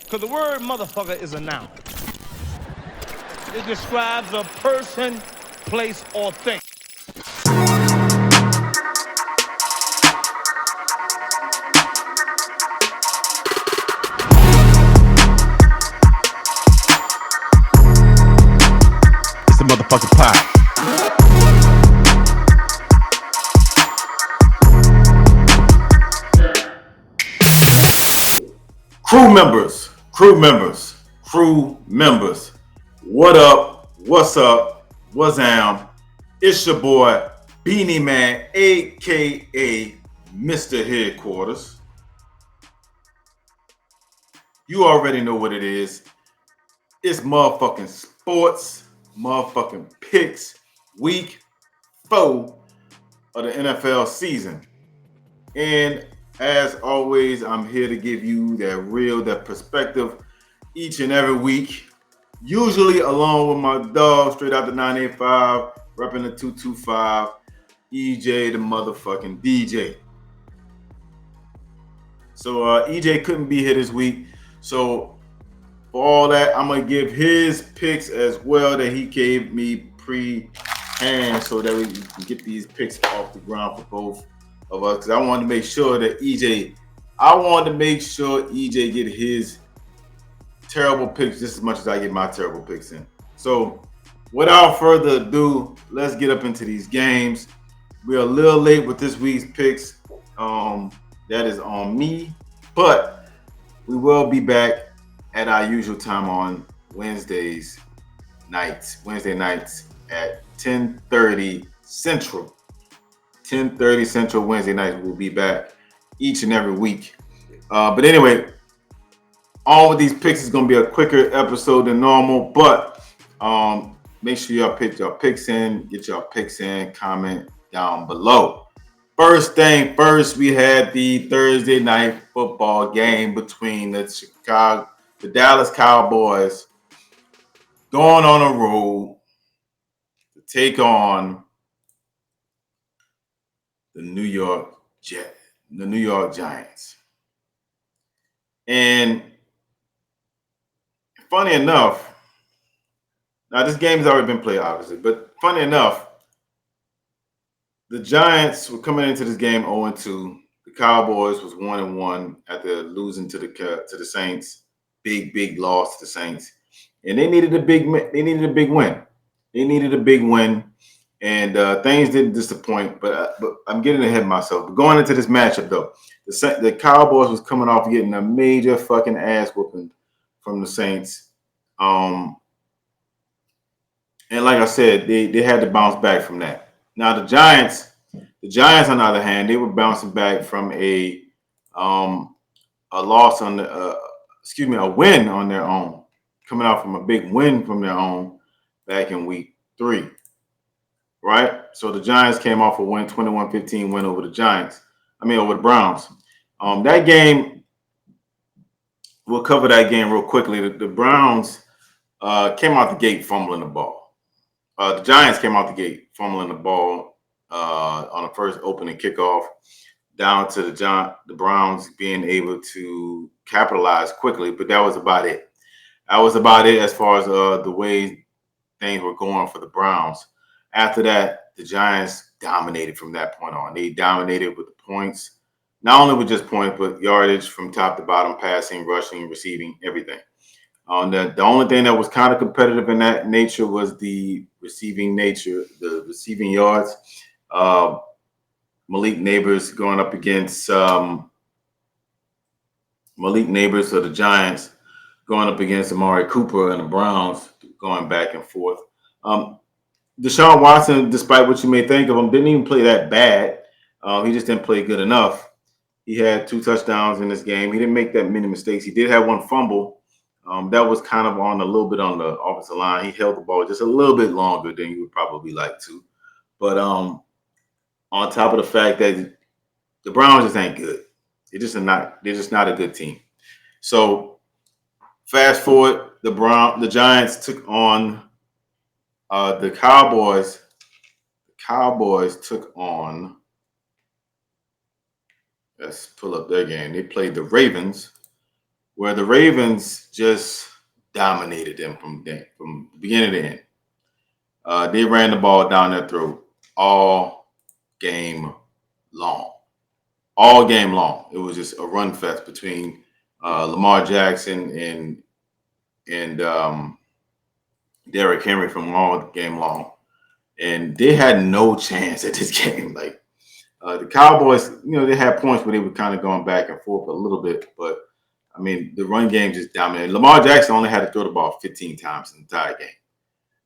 Because the word motherfucker is a noun. It describes a person, place, or thing. It's the motherfucking pie. Crew members. What up? What's up? What's down? It's your boy, Beanie Man, aka Mr. Headquarters. You already know what it is. It's motherfucking sports, motherfucking picks, week 4 of the NFL season. And as always, I'm here to give you that perspective each and every week. Usually along with my dog, straight out the 985, repping the 225, EJ the motherfucking DJ. So EJ couldn't be here this week. So for all that, I'm going to give his picks as well that he gave me pre-hand so that we can get these picks off the ground for both of us. Because I wanted to make sure that EJ get his terrible picks just as much as I get my terrible picks in. So without further ado, let's get up into these games. We're a little late with this week's picks. That is on me. But we will be back at our usual time on Wednesday nights at 10:30 Central. 10:30 Central Wednesday night. We'll be back each and every week. But anyway, all of these picks is going to be a quicker episode than normal. But make sure y'all put your picks in. Get your picks in. Comment down below. First thing first, we had the Thursday night football game between the Dallas Cowboys going on a road to take on the New York Giants. And funny enough, now this game's already been played, obviously, but funny enough, the Giants were coming into this game 0-2. The Cowboys was 1-1 after losing to the Saints. Big loss to the Saints, and they needed a big win. And things didn't disappoint. But I'm getting ahead of myself. But going into this matchup, though, the Cowboys was coming off getting a major fucking ass whooping from the Saints. And like I said, they had to bounce back from that. Now the Giants, on the other hand, they were bouncing back from a loss on a win on their own, coming out from a big win from their own back in week 3, right? So the Giants came off a win, 21-15 win over the Browns. That game, we'll cover that game real quickly. The Browns came out the gate fumbling the ball. The Giants came out the gate fumbling the ball on the first opening kickoff, down to the Browns being able to capitalize quickly, but that was about it. That was about it as far as the way things were going for the Browns. After that, the Giants dominated from that point on. They dominated with the points, not only with just points, but yardage from top to bottom, passing, rushing, receiving, everything. The only thing that was kind of competitive in that nature was the receiving yards. Malik Neighbors going up against Malik Neighbors of the Giants, going up against Amari Cooper and the Browns, going back and forth. Deshaun Watson, despite what you may think of him, didn't even play that bad. He just didn't play good enough. He had 2 touchdowns in this game. He didn't make that many mistakes. He did have 1 fumble. That was kind of a little bit on the offensive line. He held the ball just a little bit longer than you would probably like to. But on top of the fact that the Browns just ain't good. They're just not a good team. So fast forward, the Giants took on the Cowboys. The Cowboys took on, let's pull up their game. They played the Ravens, where the Ravens just dominated them from beginning to end. They ran the ball down their throat all game long. All game long. It was just a run fest between Lamar Jackson and Derrick Henry from all game long. And they had no chance at this game. Like the Cowboys, they had points where they were kind of going back and forth a little bit, but I mean, the run game just dominated. Lamar Jackson only had to throw the ball 15 times in the entire game.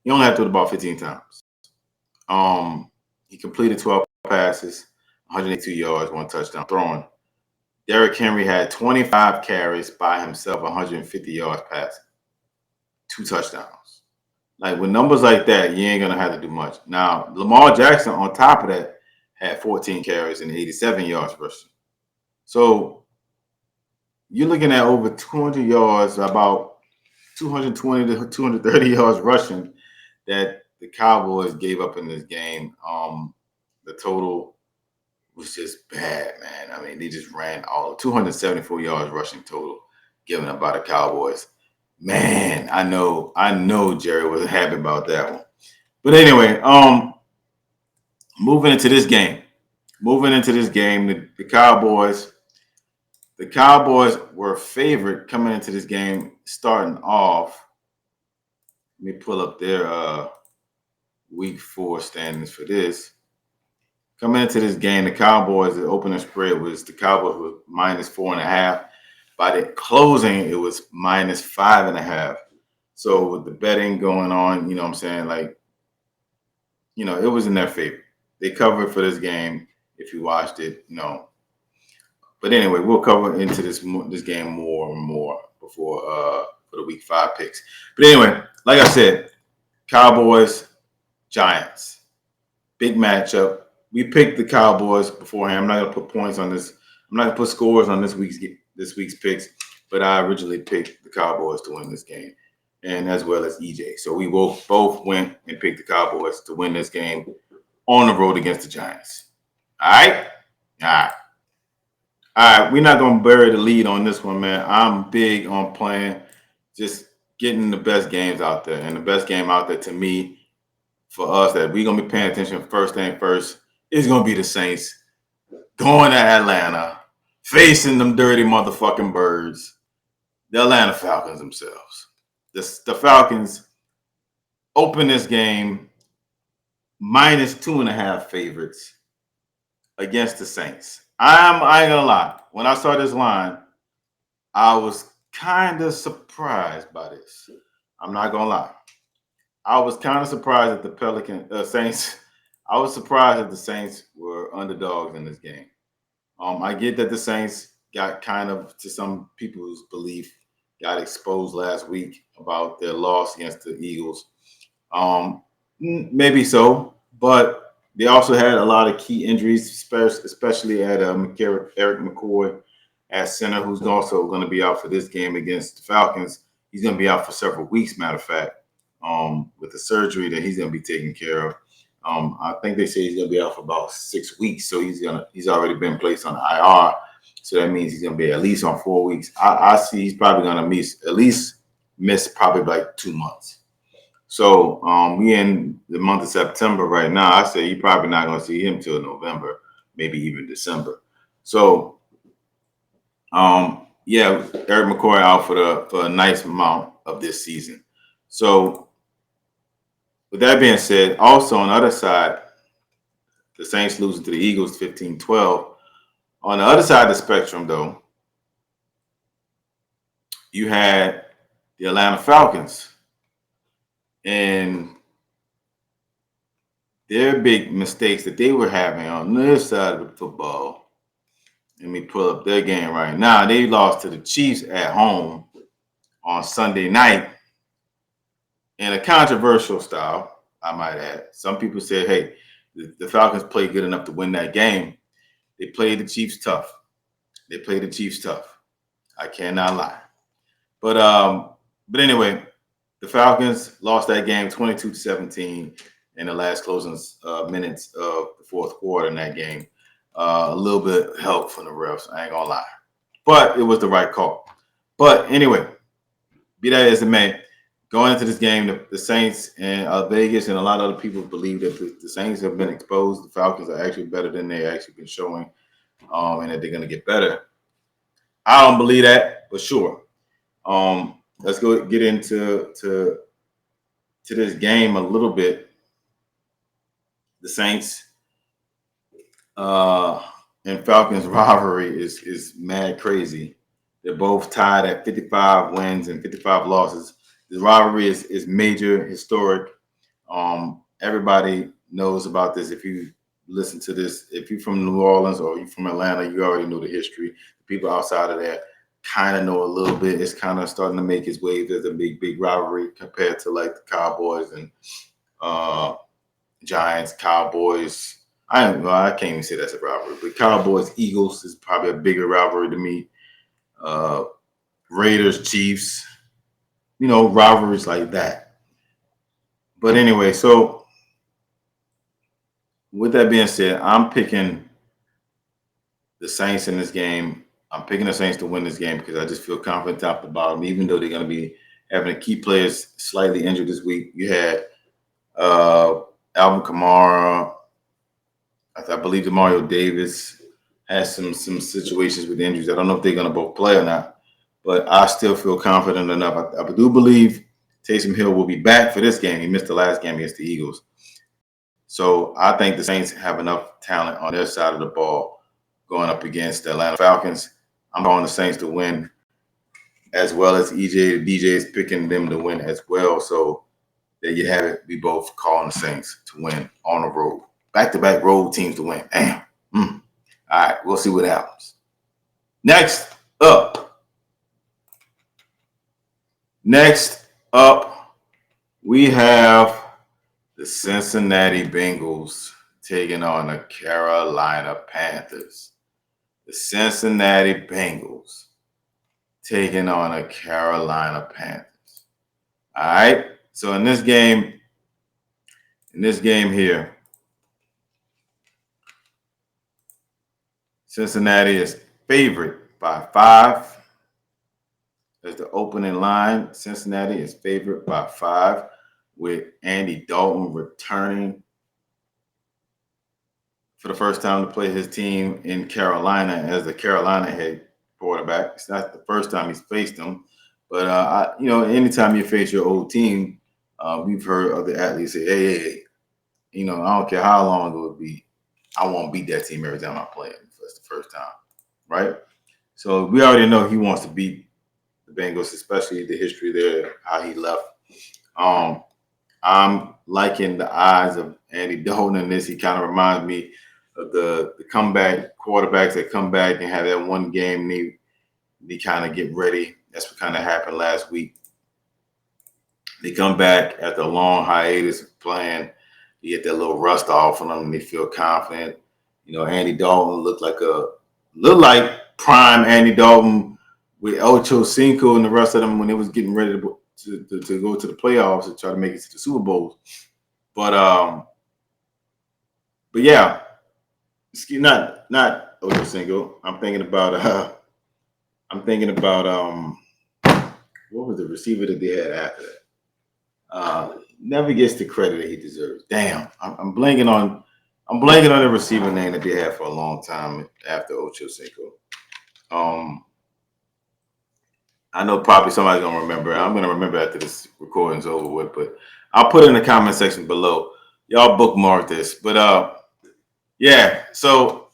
He only had to throw the ball 15 times. He completed 12 passes, 182 yards, 1 touchdown throwing. Derrick Henry had 25 carries by himself, 150 yards passing, 2 touchdowns. Like with numbers like that, you ain't gonna have to do much. Now, Lamar Jackson on top of that had 14 carries and 87 yards rushing. So you're looking at over 200 yards, about 220 to 230 yards rushing that the Cowboys gave up in this game. The total was just bad, man. I mean, they just ran all 274 yards rushing total given up by the Cowboys. Man, I know Jerry wasn't happy about that one. But anyway, moving into this game, the Cowboys were favored coming into this game, starting off. Let me pull up their week 4 standings for this. Coming into this game, the Cowboys, the opening spread was the Cowboys were -4.5. By the closing, it was -5.5. So with the betting going on, you know what I'm saying? Like, it was in their favor. They covered for this game if you watched it, But anyway, we'll cover into this game more and more before for the week 5 picks. But anyway, like I said, Cowboys, Giants, big matchup. We picked the Cowboys beforehand. I'm not gonna put points on this. I'm not gonna put scores on this week's picks, but I originally picked the Cowboys to win this game, and as well as EJ. So we both went and picked the Cowboys to win this game on the road against the Giants. All right. We're not going to bury the lead on this one, man. I'm big on playing, just getting the best games out there. And the best game out there to me, for us, that we're going to be paying attention first thing first, is going to be the Saints going to Atlanta, facing them dirty motherfucking birds, the Atlanta Falcons themselves. The Falcons open this game -2.5 favorites against the Saints. I ain't gonna lie. When I saw this line, I was kind of surprised by this. I'm not gonna lie. I was kind of surprised that the Saints. I was surprised that the Saints were underdogs in this game. I get that the Saints got kind of, to some people's belief, got exposed last week about their loss against the Eagles. Maybe so, but they also had a lot of key injuries, especially at Eric McCoy at center, who's also going to be out for this game against the Falcons. He's going to be out for several weeks, matter of fact, with the surgery that he's going to be taking care of. I think they say he's going to be out for about 6 weeks, so he's already been placed on IR. So that means he's going to be at least on 4 weeks. I see he's probably going to miss probably like 2 months. So we in the month of September right now. I say you're probably not going to see him till November, maybe even December. So, Eric McCoy out for a nice amount of this season. So, with that being said, also on the other side, the Saints losing to the Eagles 15-12. On the other side of the spectrum, though, you had the Atlanta Falcons. And their big mistakes that they were having on their side of the football. Let me pull up their game right now. They lost to the Chiefs at home on Sunday night in a controversial style, I might add. Some people said, hey, the Falcons played good enough to win that game. They played the Chiefs tough. I cannot lie. But anyway, the Falcons lost that game 22-17 in the last closing minutes of the fourth quarter in that game. A little bit of help from the refs, I ain't gonna lie. But it was the right call. But anyway, be that as it may, going into this game, the Saints and Vegas and a lot of other people believe that the Saints have been exposed. The Falcons are actually better than they actually been showing, and that they're going to get better. I don't believe that, but sure. Let's go get into this game a little bit. The Saints and Falcons rivalry is mad crazy. They're both tied at 55 wins and 55 losses. The rivalry is major, historic. Everybody knows about this. If you listen to this, if you're from New Orleans or you're from Atlanta, you already know the history. The people outside of that kind of know a little bit. It's kind of starting to make its way. There's a big rivalry compared to like the Cowboys and Giants, Cowboys. I can't even say that's a rivalry, but Cowboys, Eagles is probably a bigger rivalry to me. Raiders, Chiefs, rivalries like that. But anyway, so with that being said, I'm picking the Saints in this game. I'm picking the Saints to win this game because I just feel confident top to bottom, even though they're going to be having key players slightly injured this week. You had Alvin Kamara. I believe Mario Davis has some situations with injuries. I don't know if they're going to both play or not, but I still feel confident enough. I do believe Taysom Hill will be back for this game. He missed the last game against the Eagles. So I think the Saints have enough talent on their side of the ball going up against the Atlanta Falcons. I'm on the Saints to win, as well as DJ is picking them to win as well. So there you have it. We both calling the Saints to win on the road. Back-to-back road teams to win. Damn. All right, we'll see what happens. Next up, we have the Cincinnati Bengals taking on the Carolina Panthers. The Cincinnati Bengals taking on the Carolina Panthers. All right. So in this game here, Cincinnati is favored by 5. As the opening line, Cincinnati is favored by 5 with Andy Dalton returning for the first time to play his team in Carolina as the Carolina head quarterback. It's not the first time he's faced them, but anytime you face your old team, we've heard other athletes say, "Hey, I don't care how long it would be, I won't beat that team every time I play it. That's the first time, right?" So we already know he wants to beat the Bengals, especially the history there, how he left. I'm liking the eyes of Andy Dalton in this. He kind of reminds me of the comeback quarterbacks that come back and have that one game and they kind of get ready. That's what kind of happened last week. They come back after a long hiatus of playing. You get that little rust off on them and they feel confident. Andy Dalton looked like prime Andy Dalton with Ocho Cinco and the rest of them when they was getting ready to go to the playoffs and try to make it to the Super Bowls. But yeah, not Ocho Cinco. I'm thinking about what was the receiver that they had after that? Never gets the credit that he deserves. Damn, I'm blanking on the receiver name that they had for a long time after Ocho Cinco. I know probably somebody's gonna remember. I'm gonna remember after this recording's over with, but I'll put it in the comment section below. Y'all bookmark this. But yeah, so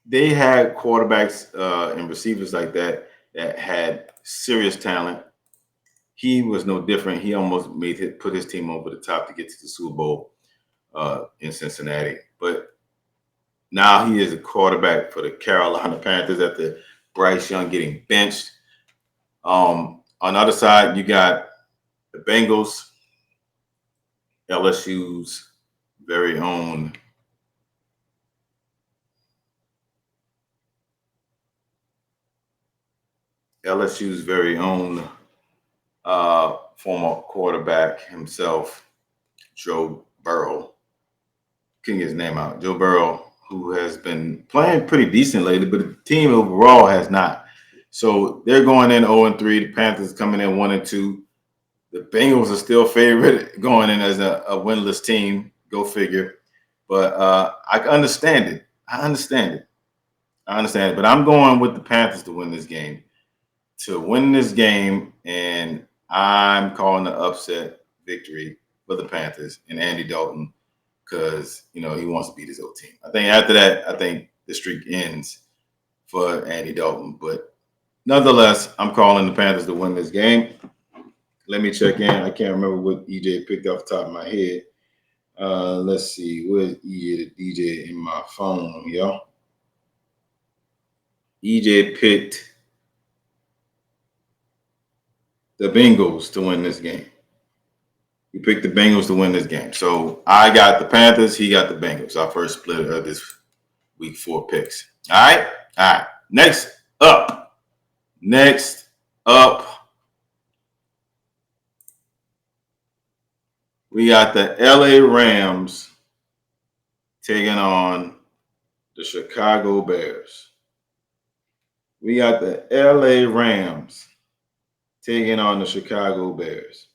they had quarterbacks and receivers like that had serious talent. He was no different. He almost put his team over the top to get to the Super Bowl in Cincinnati. But now he is a quarterback for the Carolina Panthers after Bryce Young getting benched. On the other side, you got the Bengals, LSU's very own former quarterback himself, Joe Burrow. Couldn't get his name out. Joe Burrow, who has been playing pretty decent lately, but the team overall has not. So they're going in 0-3. The Panthers coming in 1-2. The Bengals are still favored going in as a winless team. Go figure. But I understand it. I understand it. But I'm going with the Panthers to win this game. And I'm calling the upset victory for the Panthers and Andy Dalton because, he wants to beat his old team. I think after that, the streak ends for Andy Dalton. But nonetheless, I'm calling the Panthers to win this game. Let me check in. I can't remember what EJ picked off the top of my head. Let's see. Where's EJ, the DJ in my phone, y'all? EJ picked the Bengals to win this game. He picked the Bengals to win this game. So I got the Panthers. He got the Bengals. Our first split of this week 4 picks. All right. Next up. We got the LA Rams taking on the Chicago Bears. We got the LA Rams taking on the Chicago Bears.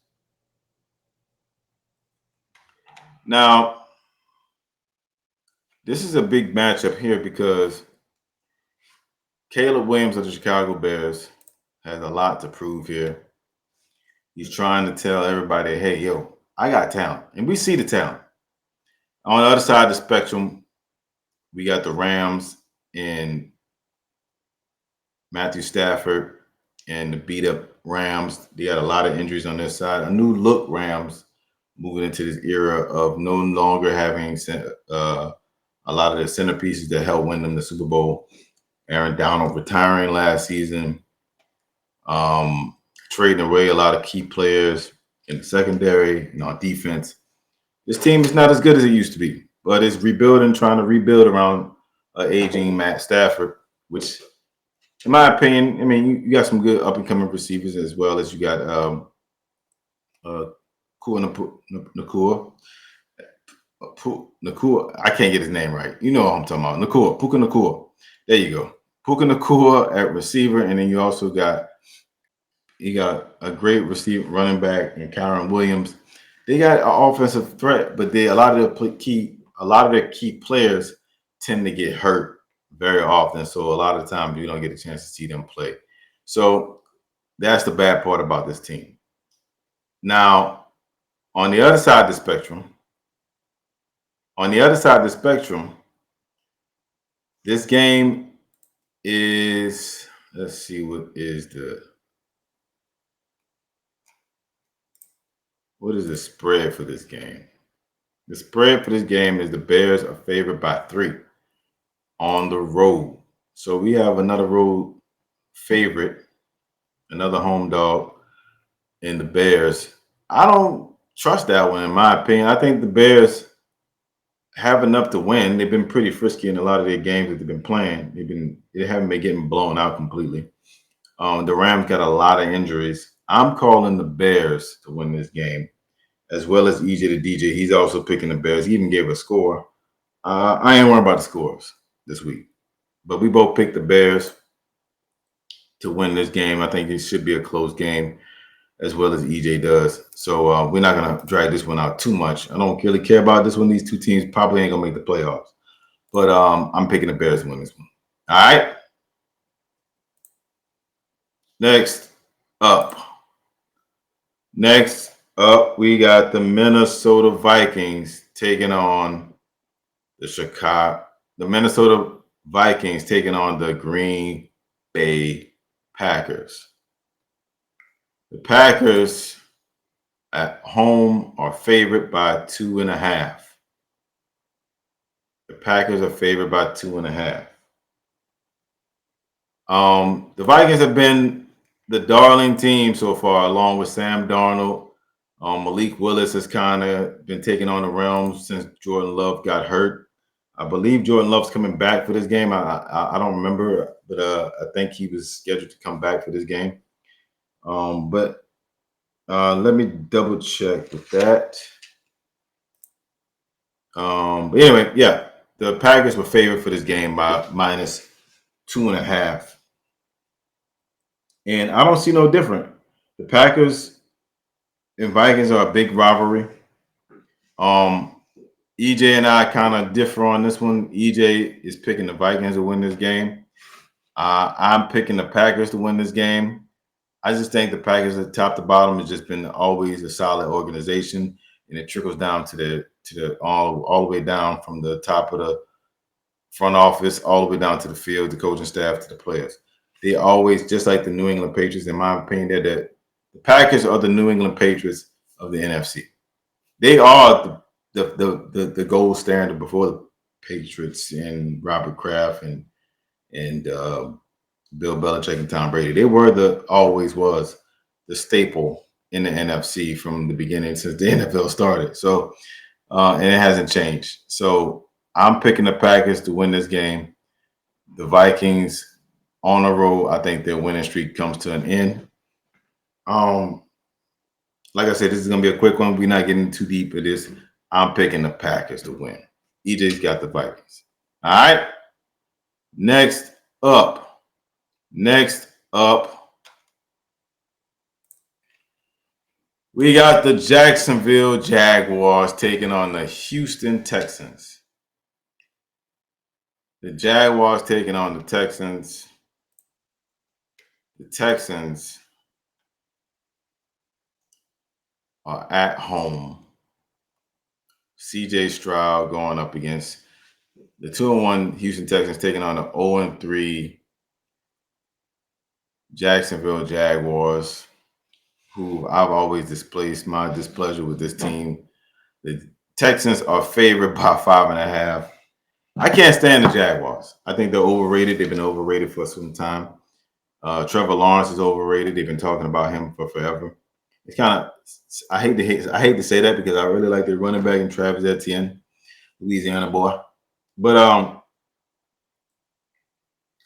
Now, this is a big matchup here because Caleb Williams of the Chicago Bears has a lot to prove here. He's trying to tell everybody, hey, yo, I got talent. And we see the talent. On the other side of the spectrum, we got the Rams and Matthew Stafford and the beat-up Rams. They got a lot of injuries on their side. A new look Rams moving into this era of no longer having a lot of the centerpieces that helped win them the Super Bowl. Aaron Donald retiring last season, trading away a lot of key players in the secondary, on defense. This team is not as good as it used to be, but it's trying to rebuild around aging Matt Stafford, which, in my opinion, you got some good up-and-coming receivers as well as you got Nakua. I can't get his name right. You know what I'm talking about. Puka Nakua. There you go. Puka Nakua at receiver, and then you also got a great receiver running back in Kyron Williams. They got an offensive threat, but a lot of their key players tend to get hurt very often. So a lot of times you don't get a chance to see them play. So that's the bad part about this team. Now, on the other side of the spectrum, this game is, let's see, what is the spread for this game? The spread for this game is the Bears are favored by 3 on the road. So we have another road favorite, another home dog in the Bears. I don't trust that one, in my opinion. I think the Bears have enough to win. They've been pretty frisky in a lot of their games that they've been playing. They haven't been getting blown out completely. The Rams got a lot of injuries. I'm calling the Bears to win this game, as well as EJ the DJ. He's also picking the Bears. He even gave a score. I ain't worried about the scores this week, but we both picked the Bears to win this game. I think it should be a close game, as well as EJ does. So we're not going to drag this one out too much. I don't really care about this one. These two teams probably ain't going to make the playoffs. But I'm picking the Bears to win this one. All right. Next up, we got the Minnesota Vikings taking on the Minnesota Vikings taking on the Green Bay Packers. The Packers at home are favored by 2.5. The Packers are favored by 2.5. The Vikings have been the darling team so far, along with Sam Darnold. Malik Willis has kind of been taking on the realm since Jordan Love got hurt. I believe Jordan Love's coming back for this game. I don't remember, but I think he was scheduled to come back for this game. But let me double check with that. But anyway, yeah. The Packers were favored for this game by -2.5. And I don't see no different. The Packers and Vikings are a big rivalry. EJ and I kind of differ on this one. EJ is picking the Vikings to win this game. I'm picking the Packers to win this game. I just think the Packers, at top to bottom, has just been always a solid organization, and it trickles down to the all the way down from the top of the front office all the way down to the field, the coaching staff, to the players. They always, just like the New England Patriots, in my opinion, the Packers are the New England Patriots of the NFC. They are the gold standard before the Patriots and Robert Kraft and Bill Belichick and Tom Brady. They were always was the staple in the NFC from the beginning since the NFL started. So, and it hasn't changed. So I'm picking the Packers to win this game. The Vikings on the road, I think their winning streak comes to an end. Like I said, this is going to be a quick one. We're not getting too deep in this. I'm picking the Packers to win. EJ's got the Vikings. All right. Next up, we got the Jacksonville Jaguars taking on the Houston Texans. The Jaguars taking on the Texans. The Texans are at home. CJ Stroud going up against the 2-1 Houston Texans taking on the 0-3 Jacksonville Jaguars, who I've always displayed my displeasure with this team. The Texans are favored by 5.5. I can't stand the Jaguars. I think they're overrated. They've been overrated for some time. Trevor Lawrence is overrated. They've been talking about him for forever. It's kind of I hate to say that because I really like their running back in Travis Etienne, Louisiana boy. But I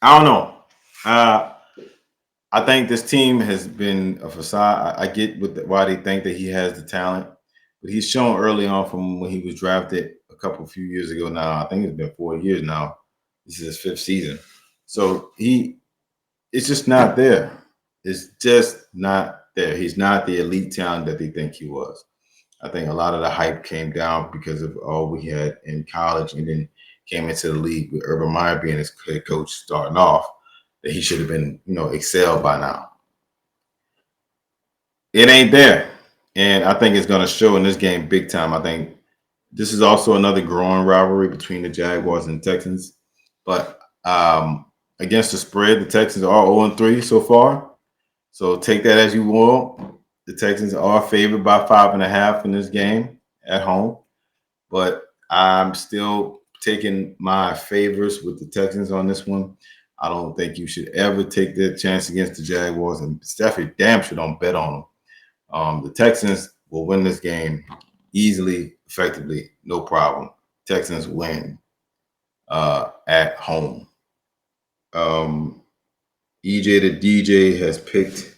don't know. I think this team has been a facade. I get why they think that he has the talent, but he's shown early on from when he was drafted a few years ago now. I think it's been 4 years now. This is his 5th season. So it's just not there. It's just not there. He's not the elite talent that they think he was. I think a lot of the hype came down because of all we had in college and then came into the league with Urban Meyer being his head coach starting off, that he should have been, excelled by now. It ain't there. And I think it's going to show in this game big time. I think this is also another growing rivalry between the Jaguars and the Texans. But against the spread, the Texans are 0-3 so far. So take that as you will. The Texans are favored by 5.5 in this game at home. But I'm still taking my favors with the Texans on this one. I don't think you should ever take that chance against the Jaguars, and Stafford damn sure don't bet on them. The Texans will win this game easily, effectively, no problem. Texans win at home. EJ the DJ has picked.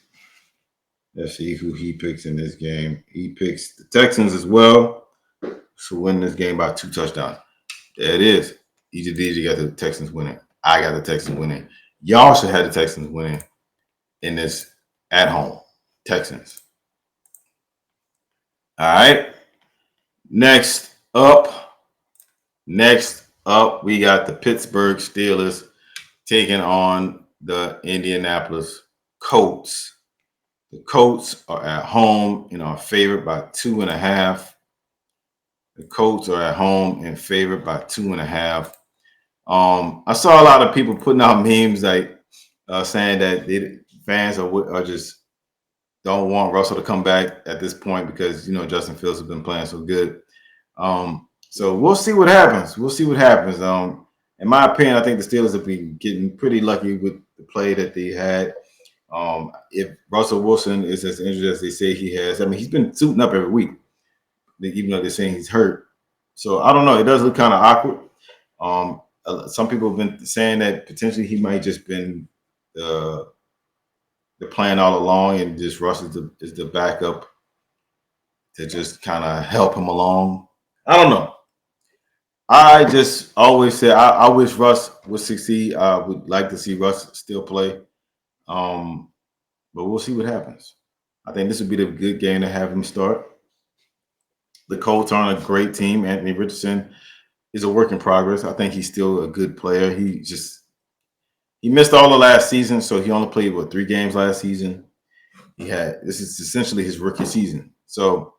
Let's see who he picks in this game. He picks the Texans as well to win this game by 2 touchdowns. There it is. EJ the DJ got the Texans winning. I got the Texans winning. Y'all should have the Texans winning in this at home. Texans. All right. Next up, we got the Pittsburgh Steelers taking on the Indianapolis Colts. The Colts are at home and are favored by 2.5. The Colts are at home and favored by 2.5. I saw a lot of people putting out memes like saying that fans are just don't want Russell to come back at this point because Justin Fields has been playing so good. So we'll see what happens. In my opinion, I think the Steelers have been getting pretty lucky with the play that they had. If Russell Wilson is as injured as they say he has, he's been suiting up every week, even though they're saying he's hurt. So I don't know. It does look kind of awkward. Some people have been saying that potentially he might just been the plan all along, and just Russ is the backup to just kind of help him along. I don't know. I just always say I wish Russ would succeed. I would like to see Russ still play. Um, but we'll see what happens. I think this would be the good game to have him start. The Colts aren't a great team. Anthony Richardson is a work in progress. I think he's still a good player. He missed all the last season, so he only played 3 games last season. This is essentially his rookie season. So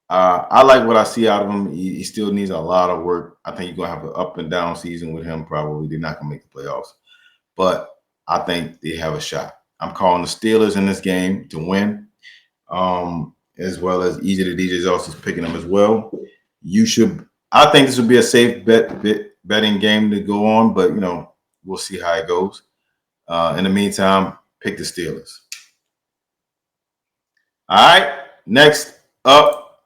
I like what I see out of him. He still needs a lot of work. I think you're gonna have an up and down season with him. Probably they're not gonna make the playoffs, but I think they have a shot. I'm calling the Steelers in this game to win, as well as EJ the DJ is also picking them as well. You should. I think this would be a safe betting game to go on, but we'll see how it goes. In the meantime, pick the Steelers. All right. Next up,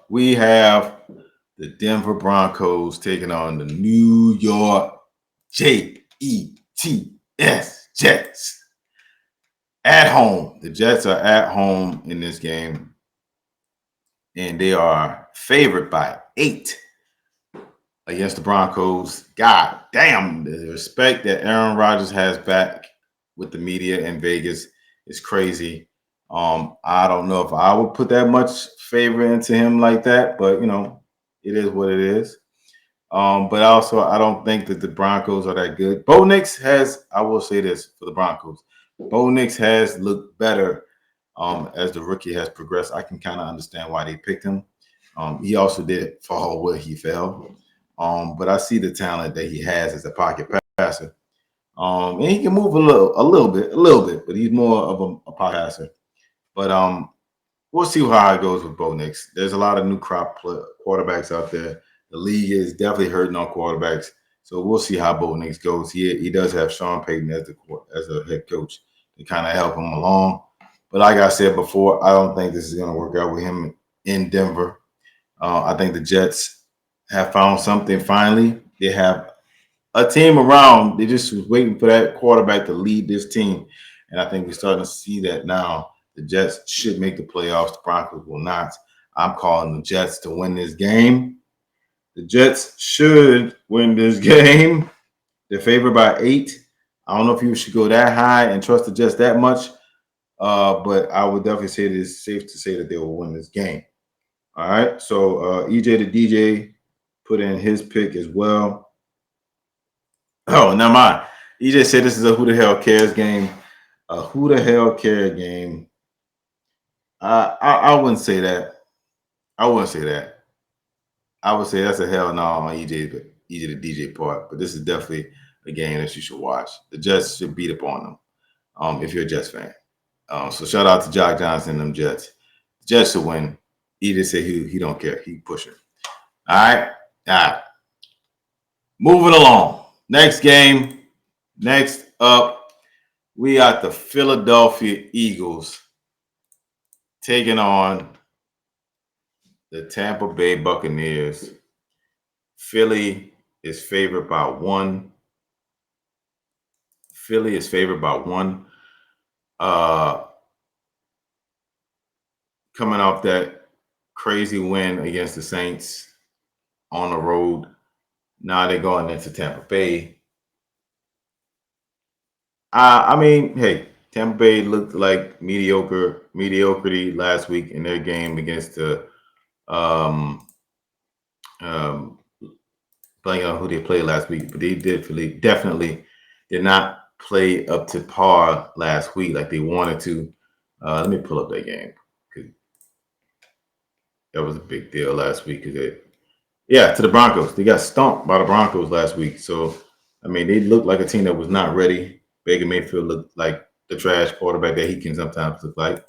we have the Denver Broncos taking on the New York Jets Jets at home. The Jets are at home in this game, and they are favored by 8 against the Broncos. God damn, the respect that Aaron Rodgers has back with the media in Vegas is crazy. I don't know if I would put that much favor into him like that, but it is what it is. But also, I don't think that the Broncos are that good. Bo Nix I will say this for the Broncos. Bo Nix has looked better as the rookie has progressed. I can kind of understand why they picked him. He also did fall where he fell. But I see the talent that he has as a pocket passer. And he can move a little bit, but he's more of a pocket passer. But we'll see how it goes with Bo Nix. There's a lot of new crop quarterbacks out there. The league is definitely hurting on quarterbacks. So we'll see how Bo Nix goes. He does have Sean Payton as a head coach to kind of help him along. But like I said before, I don't think this is going to work out with him in Denver. I think the Jets have found something finally. They have a team around. They just was waiting for that quarterback to lead this team. And I think we're starting to see that now. The Jets should make the playoffs. The Broncos will not. I'm calling the Jets to win this game. The Jets should win this game. They're favored by 8. I don't know if you should go that high and trust the Jets that much, but I would definitely say it is safe to say that they will win this game. All right, so EJ the DJ put in his pick as well. Oh, never mind. EJ said this is a who the hell cares game. A who the hell care game. I wouldn't say that. I wouldn't say that. I would say that's a hell no on EJ the DJ part. But this is definitely a game that you should watch. The Jets should beat up on them if you're a Jets fan. So shout out to Jock Johnson and them Jets. The Jets should win. EJ said he don't care. He pushing. All right. Moving along. Next game. Next up, we got the Philadelphia Eagles taking on the Tampa Bay Buccaneers. Philly is favored by 1. Philly is favored by 1. Coming off that crazy win against the Saints on the road. Now they're going into Tampa Bay. I mean, hey, Tampa Bay looked like mediocrity last week in their game against the playing on who they played last week, but they definitely did not play up to par last week like they wanted to. Let me pull up that game because that was a big deal last week. To the Broncos. They got stomped by the Broncos last week. So, I mean, they looked like a team that was not ready. Baker Mayfield looked like the trash quarterback that he can sometimes look like.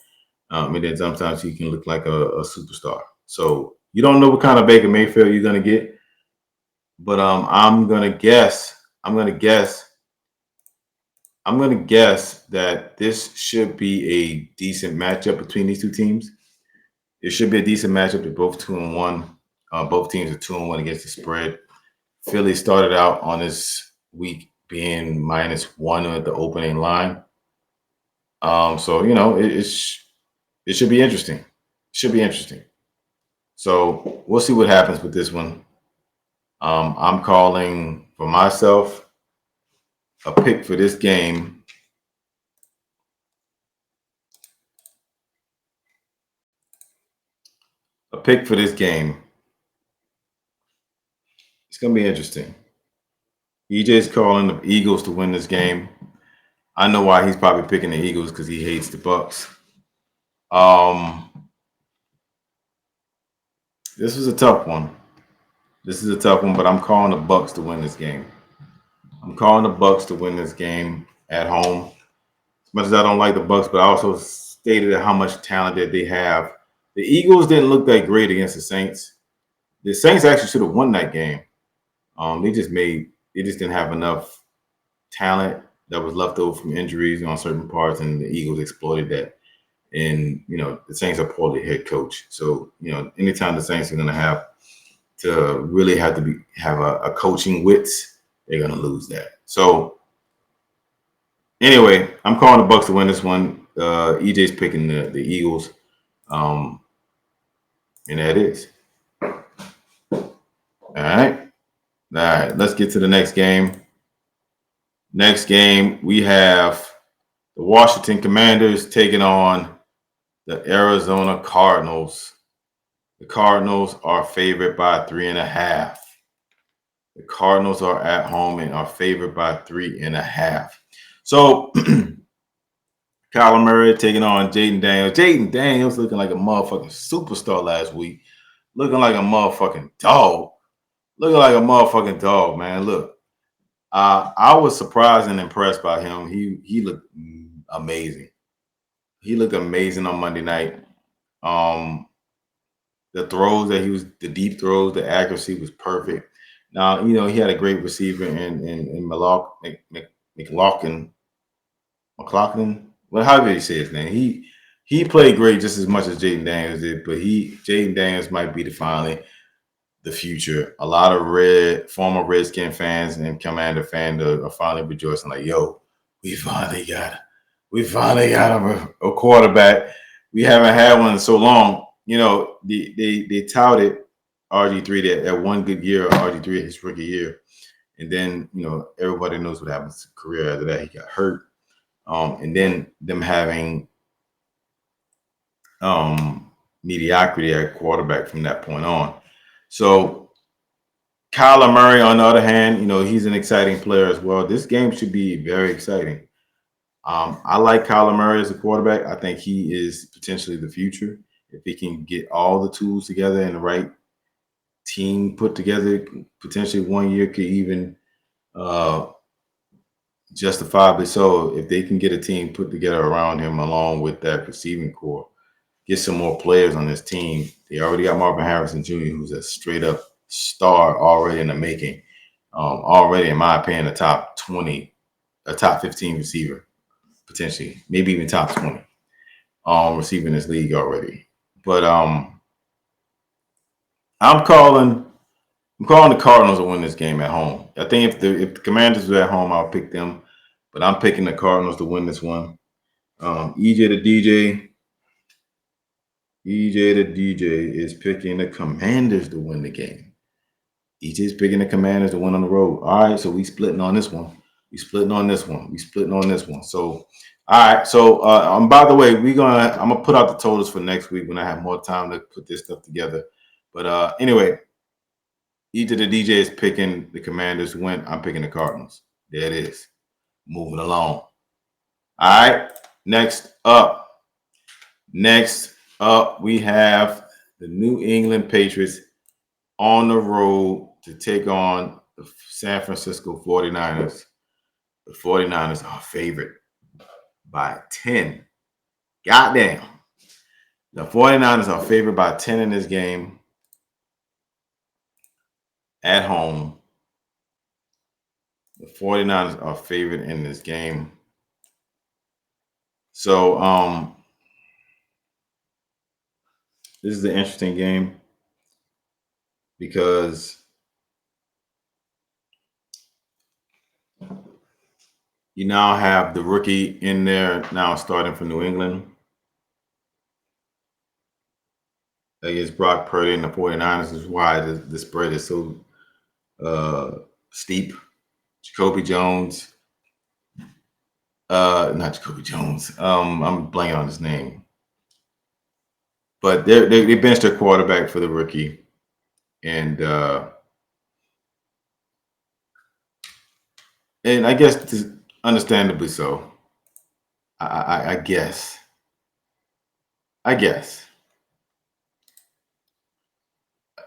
And then sometimes he can look like a superstar. So you don't know what kind of Baker Mayfield you're going to get. But I'm going to guess that this should be a decent matchup between these two teams. It should be a decent matchup. They're both 2-1. Both teams are 2-1 against the spread. Philly started out on this week being -1 at the opening line. So it should be interesting. Should be interesting. So we'll see what happens with this one. I'm calling for myself a pick for this game. A pick for this game. It's gonna be interesting. EJ's calling the Eagles to win this game. I know why he's probably picking the Eagles because he hates the Bucks. Um, this is a tough one. This is a tough one, but I'm calling the Bucks to win this game. I'm calling the Bucks to win this game at home. As much as I don't like the Bucks, but I also stated how much talent that they have. The Eagles didn't look that great against the Saints. The Saints actually should have won that game. They just didn't have enough talent that was left over from injuries on certain parts, and the Eagles exploited that. And the Saints are poorly head coach, so anytime the Saints are going to have to really have a coaching wits, they're going to lose that. So anyway, I'm calling the Bucks to win this one. EJ's picking the Eagles, and that is all right. All right, let's get to the next game. Next game, we have the Washington Commanders taking on the Arizona Cardinals. The Cardinals are favored by 3.5. The Cardinals are at home and are favored by 3.5. So Kyler Murray taking on Jaden Daniels. Jaden Daniels looking like a motherfucking superstar last week. Looking like a motherfucking dog. Looking like a motherfucking dog, man. Look, I was surprised and impressed by him. He looked amazing. He looked amazing on Monday night. The throws the deep throws, the accuracy was perfect. Now, he had a great receiver in McLaughlin. Well, however you say his name. He played great just as much as Jaden Daniels did, but Jaden Daniels might be finally the future. A lot of former Redskin fans and Commander fans are finally rejoicing, like, yo, we finally got a quarterback. We haven't had one in so long. They touted RG3 that one good year of RG3 his rookie year. And then, everybody knows what happened to his career after that. He got hurt. And then them having mediocrity at quarterback from that point on. So Kyler Murray, on the other hand, he's an exciting player as well. This game should be very exciting. I like Kyler Murray as a quarterback. I think he is potentially the future. If he can get all the tools together and the right team put together, potentially 1 year could even justifiably so. If they can get a team put together around him along with that receiving core, get some more players on this team. They already got Marvin Harrison Jr., who's a straight up star already in the making. Already, in my opinion, a top 20, a top 15 receiver, potentially, maybe even top 20 receiver in this league already. But I'm calling the Cardinals to win this game at home. I think if the Commanders were at home, I'll pick them. But I'm picking the Cardinals to win this one. EJ the DJ is picking the Commanders to win the game. EJ's picking the Commanders to win on the road. All right, so we splitting on this one. So, all right. So, by the way, I'm gonna put out the totals for next week when I have more time to put this stuff together. But anyway, EJ the DJ is picking the Commanders to win. I'm picking the Cardinals. There it is. Moving along. All right. Next up, we have the New England Patriots on the road to take on the San Francisco 49ers. The 49ers are favored by 10. Goddamn. The 49ers are favored by 10 in this game at home. The 49ers are favored in this game. So, this is an interesting game because you now have the rookie in there now starting for New England. against Brock Purdy and the 49ers is why the spread is so steep. Jacoby Jones, not Jacoby Jones. I'm blanking on his name, but they benched their quarterback for the rookie, and I guess understandably so. I guess. I guess.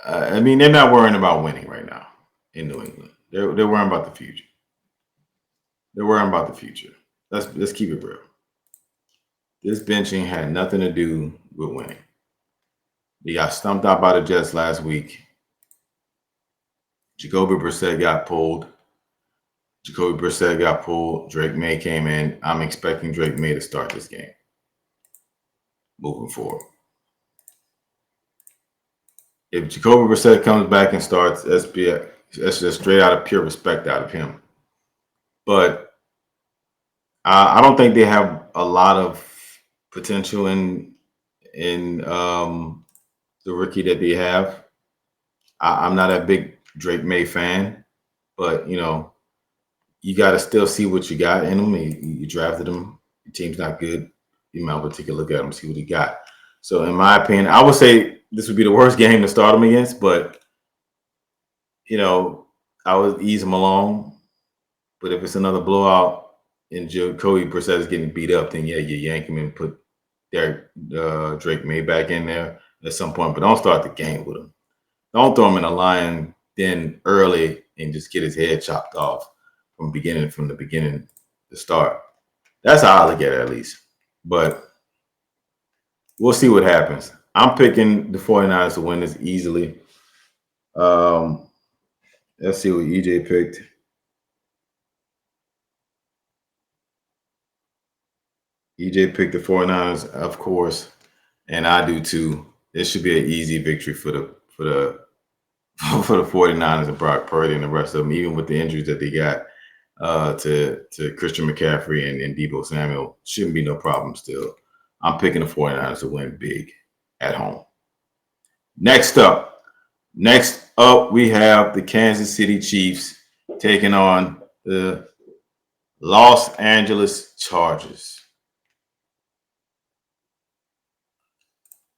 I mean, they're not worrying about winning right now in New England. They're worrying about the future. They're worrying about the future. Let's keep it real. This benching had nothing to do with winning. They got stumped out by the Jets last week. Jacoby Brissett got pulled. Drake May came in. I'm expecting Drake May to start this game moving forward. If Jacoby Brissett comes back and starts, that's just straight out of pure respect out of him. But I don't think they have a lot of potential in the rookie that they have. I'm not a big Drake May fan, but you got to still see what you got in him. You drafted him. Your team's not good. You might want to take a look at him, see what he got. So, in my opinion, I would say this would be the worst game to start him against. But I would ease him along. But if it's another blowout and Jacoby Brissett is getting beat up, then yeah, you yank him and put Drake May back in there at some point. But don't start the game with him. Don't throw him in a lion den early and just get his head chopped off from the beginning to start. That's how I look at it, at least. But we'll see what happens. I'm picking the 49ers to win this easily. Let's see what EJ picked. EJ picked the 49ers, of course, and I do too. This should be an easy victory for the 49ers and Brock Purdy and the rest of them, even with the injuries that they got to Christian McCaffrey and Deebo Samuel. Shouldn't be no problem still. I'm picking the 49ers to win big at home. Next up, we have the Kansas City Chiefs taking on the Los Angeles Chargers.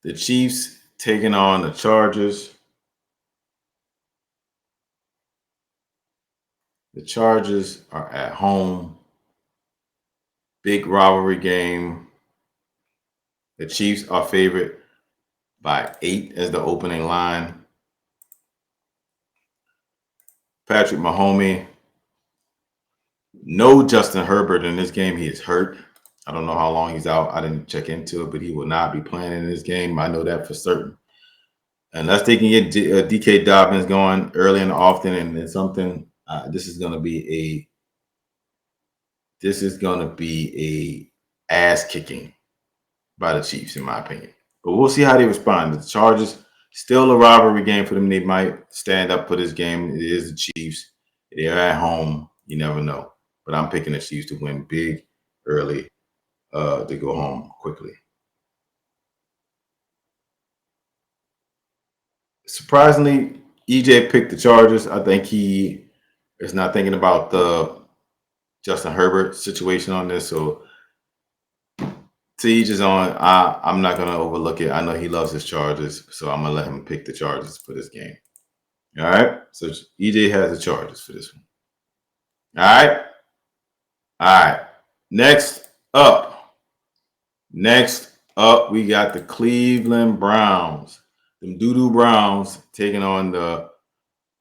The Chiefs taking on the Chargers. The Chargers are at home. Big rivalry game. The Chiefs are favored by 8 as the opening line. Patrick Mahomes. No Justin Herbert in this game. He is hurt. I don't know how long he's out. I didn't check into it, but he will not be playing in this game. I know that for certain. Unless they can get DK Dobbins going early and often and then something, this is going to be a ass kicking by the Chiefs, in my opinion. But we'll see how they respond. The Chargers, still a rivalry game for them. They might stand up for this game. It is the Chiefs. They're at home. You never know. But I'm picking the Chiefs to win big early to go home quickly. Surprisingly, EJ picked the Chargers. I think he is not thinking about the Justin Herbert situation on this. So to each his own. I'm not going to overlook it. I know he loves his Chargers, so I'm going to let him pick the Chargers for this game. All right? So EJ has the Chargers for this one. All right? All right. Next up, we got the Cleveland Browns. Them doo-doo Browns taking on the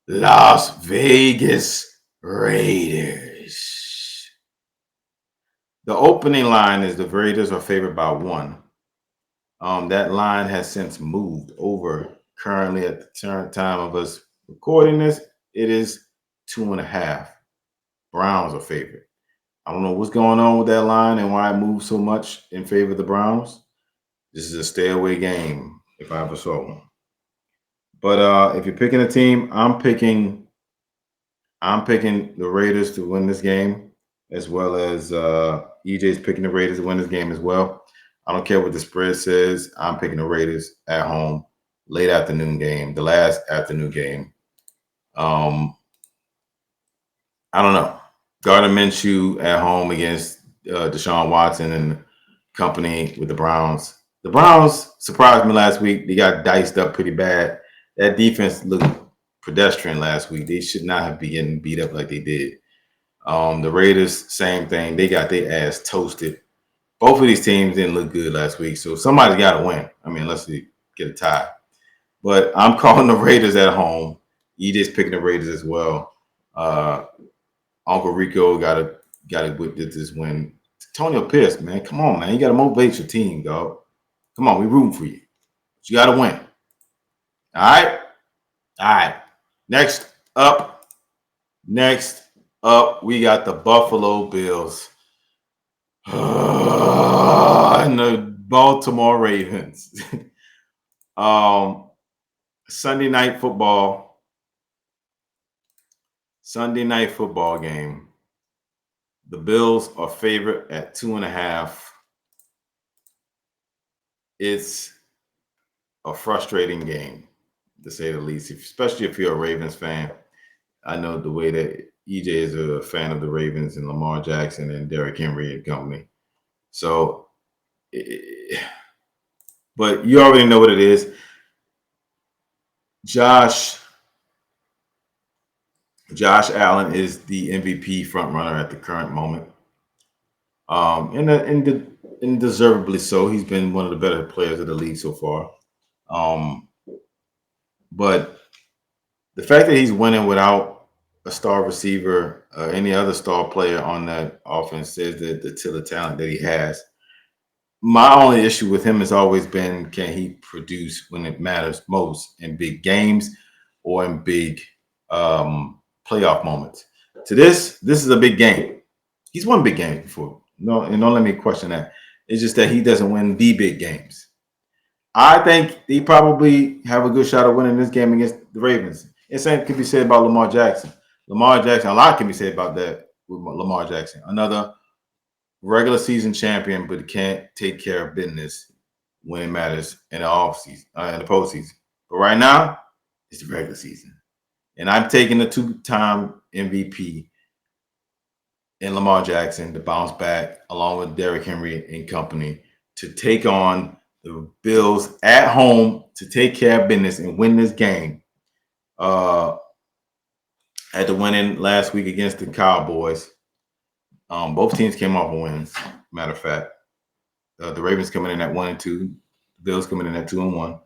Las Vegas Raiders. The opening line is the Raiders are favored by 1. That line has since moved over. Currently, at the time of us recording this, it is 2.5. Browns are favored. I don't know what's going on with that line and why it moved so much in favor of the Browns. This is a stay away game if I ever saw one. But if you're picking a team, I'm picking the Raiders to win this game, as well as EJ's picking the Raiders to win this game as well. I don't care what the spread says. I'm picking the Raiders at home late afternoon game, the last afternoon game. I don't know. Gardner Minshew at home against Deshaun Watson and company with the Browns. The Browns surprised me last week. They got diced up pretty bad. That defense looked pedestrian last week. They should not have been getting beat up like they did. The Raiders, same thing. They got their ass toasted. Both of these teams didn't look good last week, so somebody's got to win. I mean, unless we get a tie. But I'm calling the Raiders at home. EJ's picking the Raiders as well. Uncle Rico got to whip this win. Antonio Pierce, man, come on, man. You got to motivate your team, dog. Come on, we rooting for you. But you got to win. All right. Next up, we got the Buffalo Bills and the Baltimore Ravens. Sunday night football game. The Bills are favorite at 2.5. It's a frustrating game, to say the least, especially if you're a Ravens fan. I know the way that EJ is a fan of the Ravens and Lamar Jackson and Derrick Henry and company. So, but you already know what it is. Josh Allen is the MVP frontrunner at the current moment. And deservedly so. He's been one of the better players of the league so far. But the fact that he's winning without a star receiver or any other star player on that offense says that the talent that he has. My only issue with him has always been, can he produce when it matters most in big games or in big playoff moments? This is a big game. He's won big games before. No, and don't let me question that. It's just that he doesn't win the big games. I think he probably have a good shot of winning this game against the Ravens. The same can be said about Lamar Jackson. A lot can be said about that with Lamar Jackson. Another regular season champion, but can't take care of business when it matters in the offseason, in the postseason. But right now, it's the regular season. And I'm taking the two-time MVP in Lamar Jackson to bounce back along with Derrick Henry and company to take on the Bills at home to take care of business and win this game. Had to win in last week against the Cowboys. Both teams came off of wins. Matter of fact, the Ravens coming in at 1-2, the Bills coming in at 2-1,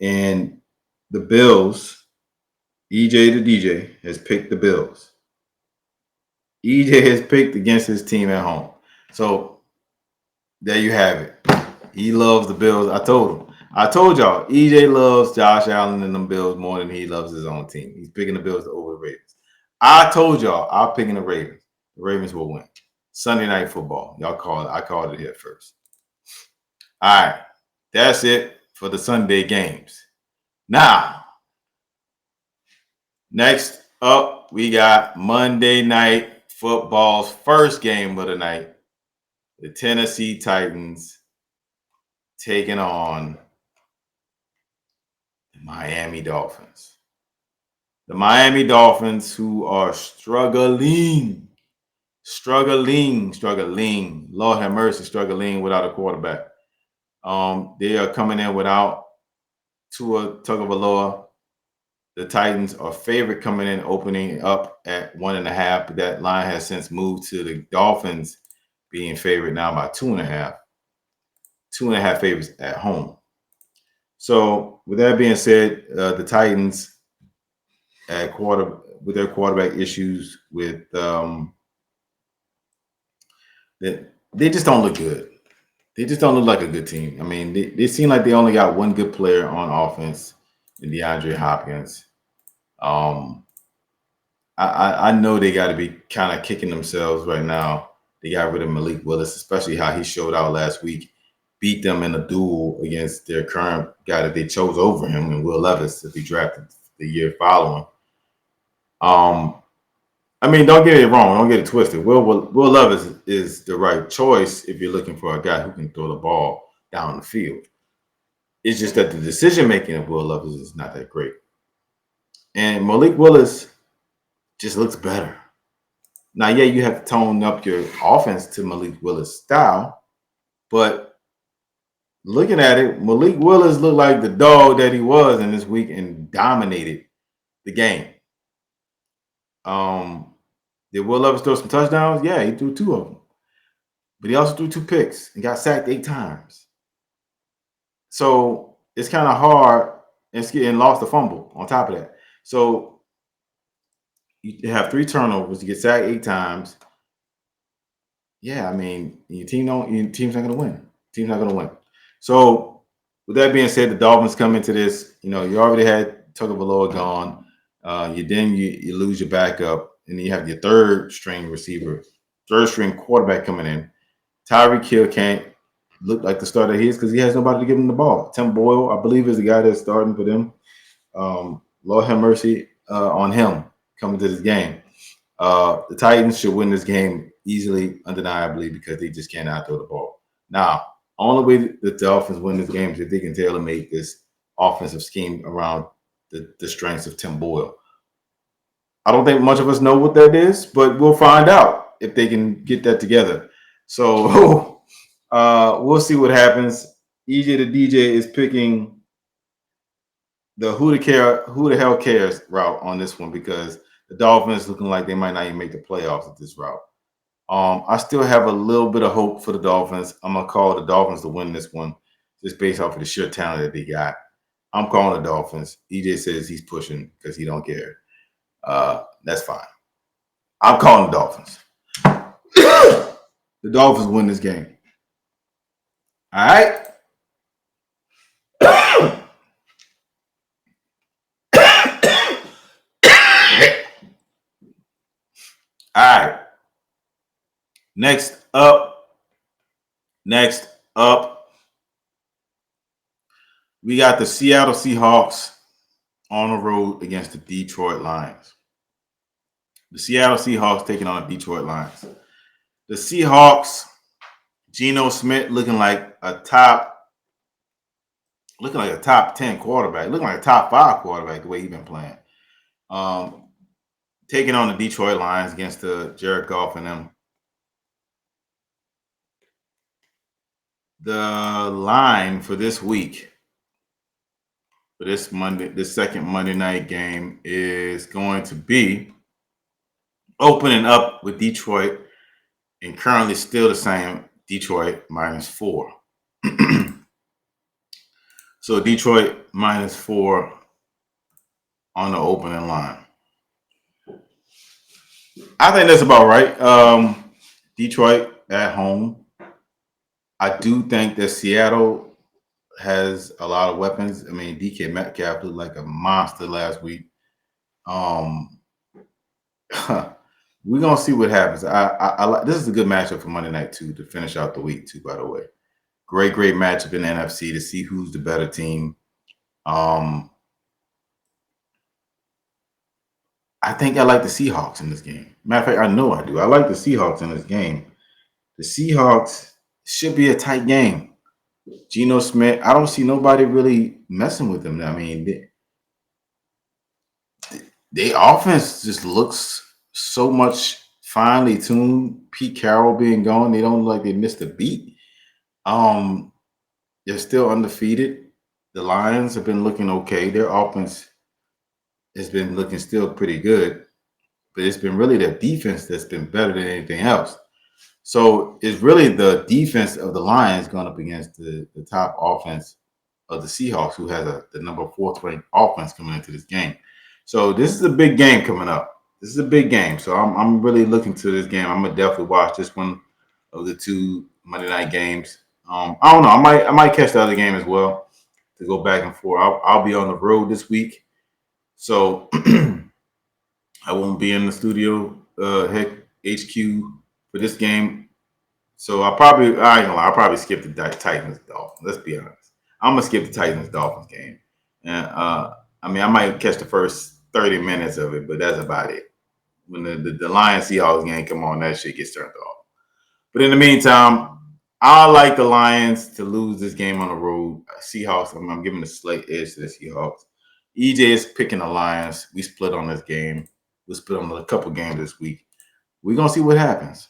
and the Bills, EJ the DJ has picked the Bills. EJ has picked against his team at home. So there you have it. He loves the Bills. I told y'all, EJ loves Josh Allen and them Bills more than he loves his own team. He's picking the Bills over the Ravens. I told y'all, I'm picking the Ravens. The Ravens will win. Sunday night football. Y'all call it. I called it here first. All right. That's it for the Sunday games. Now, next up, we got Monday night football's first game of the night. The Tennessee Titans taking on the Miami Dolphins. The Miami Dolphins, who are struggling. Lord have mercy, struggling without a quarterback. They are coming in without Tua Tagovailoa. The Titans are favorite coming in, opening up at 1.5. But that line has since moved to the Dolphins being favorite now by 2.5. 2.5 favorites at home. So with that being said, the Titans at with their quarterback issues with they just don't look good. They just don't look like a good team. I mean, they seem like they only got one good player on offense in DeAndre Hopkins. I know they got to be kind of kicking themselves right now. They got rid of Malik Willis, especially how he showed out last week. Beat them in a duel against their current guy that they chose over him, and Will Levis, that they drafted the year following. I mean, don't get it wrong. Don't get it twisted. Will Levis is the right choice if you're looking for a guy who can throw the ball down the field. It's just that the decision making of Will Levis is not that great. And Malik Willis just looks better. Now, yeah, you have to tone up your offense to Malik Willis' style, but looking at it, Malik Willis looked like the dog that he was in this week and dominated the game. Did Will Levis throw some touchdowns? Yeah, he threw 2 of them. But he also threw 2 picks and got sacked 8 times. So it's kind of hard and lost a fumble on top of that. So you have 3 turnovers, you get sacked 8 times. Yeah, I mean, your team's not going to win. Team's not going to win. So with that being said, the Dolphins come into this. You already had Tagovailoa gone. You lose your backup, and then you have your third string quarterback coming in. Tyreek Hill can't look like the starter he is because he has nobody to give him the ball. Tim Boyle, I believe, is the guy that's starting for them. Lord have mercy on him coming to this game. The Titans should win this game easily, undeniably, because they just cannot throw the ball. Now, only way that the Dolphins win this game is if they can tailor make this offensive scheme around the strengths of Tim Boyle. I don't think much of us know what that is, but we'll find out if they can get that together. So we'll see what happens. EJ the DJ is picking the who the hell cares route on this one because the Dolphins looking like they might not even make the playoffs at this route. I still have a little bit of hope for the Dolphins. I'm gonna call the Dolphins to win this one, just based off of the sheer talent that they got. I'm calling the Dolphins. EJ says he's pushing because he don't care. That's fine. I'm calling the Dolphins. The Dolphins win this game. All right. All right. Next up, we got the Seattle Seahawks on the road against the Detroit Lions. The Seattle Seahawks taking on the Detroit Lions. The Seahawks, Geno Smith looking like a top 10 quarterback, looking like a top 5 quarterback the way he's been playing. Taking on the Detroit Lions against the Jared Goff and them. The line for this week, for this second Monday night game, is going to be opening up with Detroit and currently still the same, Detroit -4. So Detroit -4 on the opening line. I think that's about right. Detroit at home. I do think that Seattle has a lot of weapons. I mean, DK Metcalf looked like a monster last week. We're gonna see what happens. I like this is a good matchup for Monday night too to finish out the week too. By the way, great matchup in the NFC to see who's the better team. I think I like the Seahawks in this game. Matter of fact, I know I do. I like the Seahawks in this game. The Seahawks should be a tight game. Geno Smith, I don't see nobody really messing with them. I mean, the offense just looks so much finely tuned. Pete Carroll being gone, they don't look like they missed a beat. They're still undefeated. The Lions have been looking okay. Their offense has been looking still pretty good, but it's been really their defense that's been better than anything else. So it's really the defense of the Lions going up against the top offense of the Seahawks, who has the number 4th ranked offense coming into this game. So this is a big game coming up. This is a big game. So I'm really looking to this game. I'm gonna definitely watch this one of the 2 Monday night games. I don't know. I might catch the other game as well to go back and forth. I'll be on the road this week, so I won't be in the studio HQ for this game. So I ain't gonna lie, I'll probably skip the Titans Dolphins. Let's be honest. I'm gonna skip the Titans Dolphins game. And I might catch the first 30 minutes of it, but that's about it. When the Lions Seahawks game come on, that shit gets turned off. But in the meantime, I like the Lions to lose this game on the road. Seahawks, I'm giving a slight edge to the Seahawks. EJ is picking the Lions. We split on this game. We split on a couple games this week. We're going to see what happens.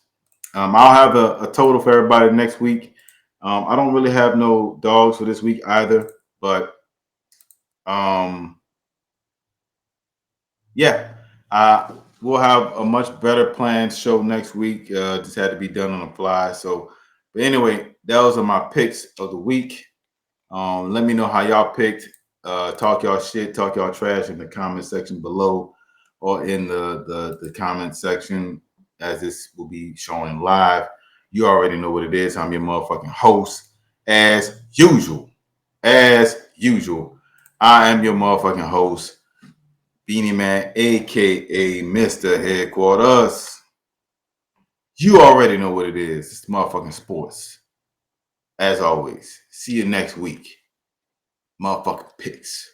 I'll have a total for everybody next week. I don't really have no dogs for this week either, but yeah, we'll have a much better planned show next week. Just had to be done on the fly. So, but anyway, those are my picks of the week. Let me know how y'all picked. Talk y'all shit, talk y'all trash in the comment section below, or in the comment section as this will be showing live. You already know what it is. I'm your motherfucking host, as usual. As usual, I am your motherfucking host, Beanie Man, aka Mr. Headquarters. You already know what it is. It's motherfucking sports. As always, see you next week. Motherfucking picks.